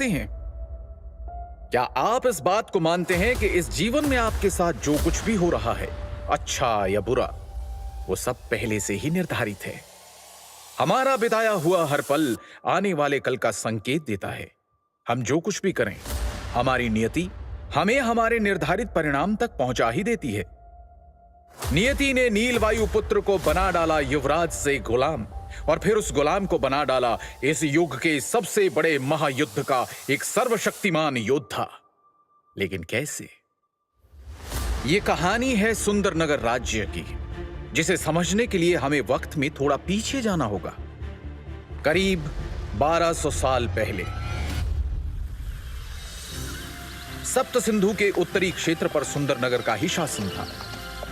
सकते हैं? क्या आप इस बात को मानते हैं कि इस जीवन में आपके साथ जो कुछ भी हो रहा है, अच्छा या बुरा, वो सब पहले से ही निर्धारित है? हमारा बिताया हुआ हर पल आने वाले कल का संकेत देता है। हम जो कुछ भी करें, हमारी नियति हमें हमारे निर्धारित परिणाम तक पहुंचा ही देती है। नियति ने नील वायु पुत्र को बना डाला युवराज से गुलाम, और फिर उस गुलाम को बना डाला इस युग के सबसे बड़े महायुद्ध का एक सर्वशक्तिमान योद्धा। लेकिन कैसे? ये कहानी है सुंदरनगर राज्य की, जिसे समझने के लिए हमें वक्त में थोड़ा पीछे जाना होगा। करीब 1200 साल पहले सप्त सिंधु के उत्तरी क्षेत्र पर सुंदरनगर का ही शासन था।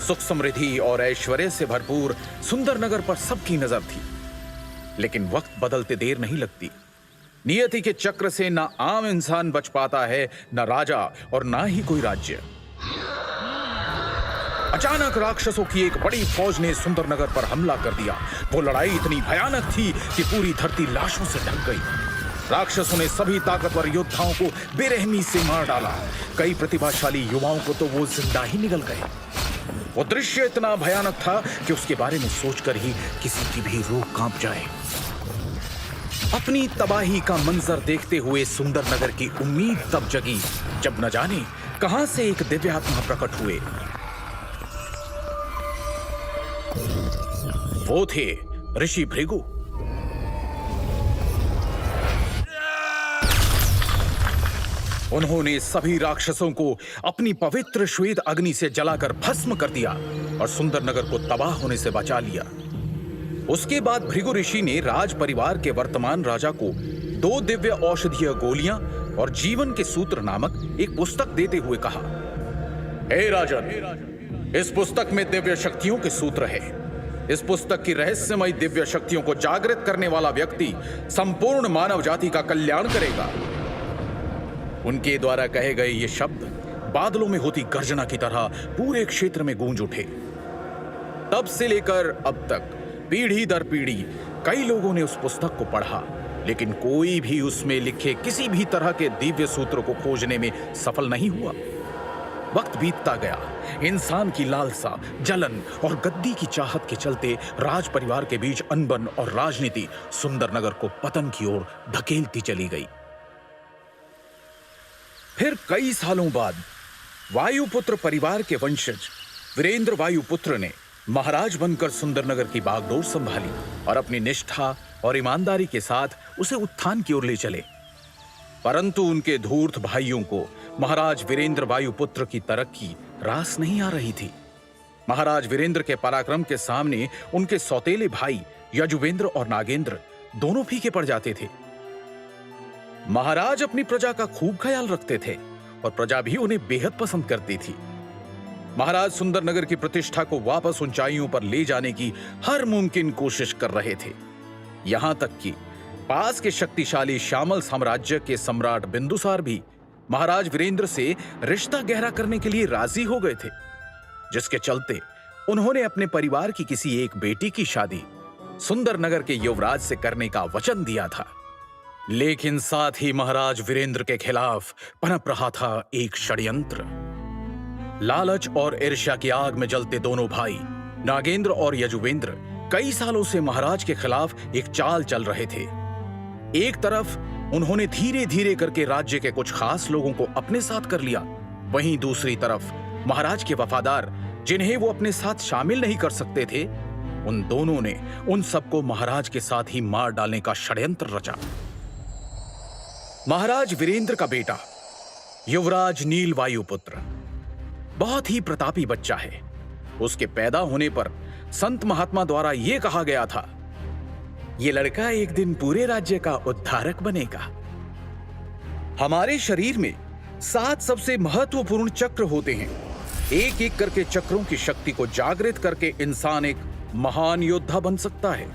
सुख समृद्धि और ऐश्वर्य से भरपूर सुंदरनगर पर सबकी नजर थी। लेकिन वक्त बदलते देर नहीं लगती। नियति के चक्र से ना आम इंसान बच पाता है, ना राजा और ना ही कोई राज्य। अचानक राक्षसों की एक बड़ी फौज ने सुंदरनगर पर हमला कर दिया। वो लड़ाई इतनी भयानक थी कि पूरी धरती लाशों से ढक गई। राक्षसों ने सभी ताकतवर योद्धाओं को बेरहमी से मार डाला। कई प्रतिभाशाली युवाओं को तो वो जिंदा ही निगल गए। वो दृश्य इतना भयानक था कि उसके बारे में सोचकर ही किसी की भी रूह कांप जाए। अपनी तबाही का मंजर देखते हुए सुंदरनगर की उम्मीद तब जगी जब न जाने कहां से एक दिव्यात्मा प्रकट हुए। वो थे ऋषि भृगु। उन्होंने सभी राक्षसों को अपनी पवित्र श्वेत अग्नि से जलाकर भस्म कर दिया और सुंदरनगर को तबाह होने से बचा लिया। उसके बाद भृगु ऋषि ने राज परिवार के वर्तमान राजा को 2 दिव्य औषधीय गोलियां और जीवन के सूत्र नामक एक पुस्तक देते हुए कहा, हे राजन, इस पुस्तक में दिव्य शक्तियों के सूत्र है। इस पुस्तक की रहस्यमय दिव्य शक्तियों को जागृत करने वाला व्यक्ति संपूर्ण मानव जाति का कल्याण करेगा। उनके द्वारा कहे गए ये शब्द बादलों में होती गर्जना की तरह पूरे क्षेत्र में गूंज उठे। तब से लेकर अब तक पीढ़ी दर पीढ़ी कई लोगों ने उस पुस्तक को पढ़ा, लेकिन कोई भी उसमें लिखे किसी भी तरह के दिव्य सूत्र को खोजने में सफल नहीं हुआ। वक्त बीतता गया। इंसान की लालसा, जलन और गद्दी की चाहत के चलते राज परिवार के बीच अनबन और राजनीति सुंदरनगर को पतन की ओर धकेलती चली गई। फिर कई सालों बाद वायुपुत्र परिवार के वंशज वीरेंद्र वायुपुत्र ने महाराज बनकर सुंदरनगर की बागडोर संभाली और अपनी निष्ठा और ईमानदारी के साथ उसे उत्थान की ओर ले चले। परंतु उनके धूर्त भाइयों को महाराज वीरेंद्र वायुपुत्र की तरक्की रास नहीं आ रही थी। महाराज वीरेंद्र के पराक्रम के सामने उनके सौतेले भाई यजुवेंद्र और नागेंद्र दोनों फीके पड़ जाते थे। महाराज अपनी प्रजा का खूब ख्याल रखते थे और प्रजा भी उन्हें बेहद पसंद करती थी। महाराज सुंदरनगर की प्रतिष्ठा को वापस ऊंचाइयों पर ले जाने की हर मुमकिन कोशिश कर रहे थे। यहां तक कि पास के शक्तिशाली श्यामल साम्राज्य के सम्राट बिंदुसार भी महाराज वीरेंद्र से रिश्ता गहरा करने के लिए राजी हो गए थे, जिसके चलते उन्होंने अपने परिवार की किसी एक बेटी की शादी सुंदरनगर के युवराज से करने का वचन दिया था। लेकिन साथ ही महाराज वीरेंद्र के खिलाफ पनप रहा था एक षड्यंत्र। लालच और ईर्ष्या की आग में जलते दोनों भाई नागेंद्र और यजुवेंद्र कई सालों से महाराज के खिलाफ एक चाल चल रहे थे। एक तरफ उन्होंने धीरे धीरे करके राज्य के कुछ खास लोगों को अपने साथ कर लिया, वहीं दूसरी तरफ महाराज के वफादार, जिन्हें वो अपने साथ शामिल नहीं कर सकते थे, उन दोनों ने उन सबको महाराज के साथ ही मार डालने का षड्यंत्र रचा। महाराज वीरेंद्र का बेटा युवराज नील वायुपुत्र बहुत ही प्रतापी बच्चा है। उसके पैदा होने पर संत महात्मा द्वारा यह कहा गया था, यह लड़का एक दिन पूरे राज्य का उद्धारक बनेगा। हमारे शरीर में 7 सबसे महत्वपूर्ण चक्र होते हैं। एक एक करके चक्रों की शक्ति को जागृत करके इंसान एक महान योद्धा बन सकता है।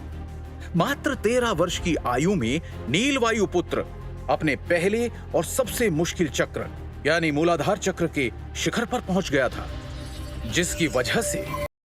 मात्र 13 वर्ष की आयु में नील वायुपुत्र अपने पहले और सबसे मुश्किल चक्र यानी मूलाधार चक्र के शिखर पर पहुंच गया था, जिसकी वजह से